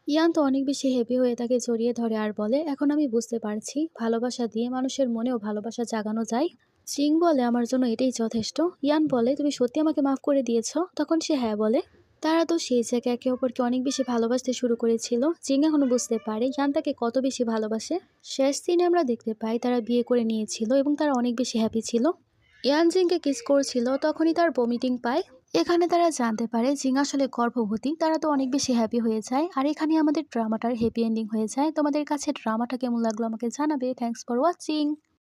Speaker 1: ইয়ান তো অনেক বেশি হেভি হয়ে তাকে জড়িয়ে ধরে আর বলে, এখন আমি বুঝতে পারছি ভালোবাসা দিয়ে মানুষের মনেও ভালোবাসা জাগানো যায়। জিং বলে, আমার জন্য এটাই যথেষ্ট। ইয়ান বলে, তুমি সত্যি আমাকে মাফ করে দিয়েছ? তখন সে হ্যাঁ বলে। তারা তো সেই জায়গায় একে অপরকে অনেক বেশি ভালোবাসতে শুরু করেছিল। জিং এখনো বুঝতে পারে ইয়ান তাকে কত বেশি ভালোবাসে। শেষ দিনে আমরা দেখতে পাই তারা বিয়ে করে নিয়েছিল এবং তারা অনেক বেশি হ্যাপি ছিল। ইয়ান জিংকে কিস করছিল, তখনই তার ভমিটিং পায় এখানে তারা জানতে পারে জিং আসলে গর্ভবতী। তারা তো অনেক বেশি হ্যাপি হয়ে যায়। আর এখানে আমাদের ড্রামাটার হ্যাপি এন্ডিং হয়ে যায়। তোমাদের কাছে ড্রামাটা কেমন লাগলো আমাকে জানাবে। Thanks for watching.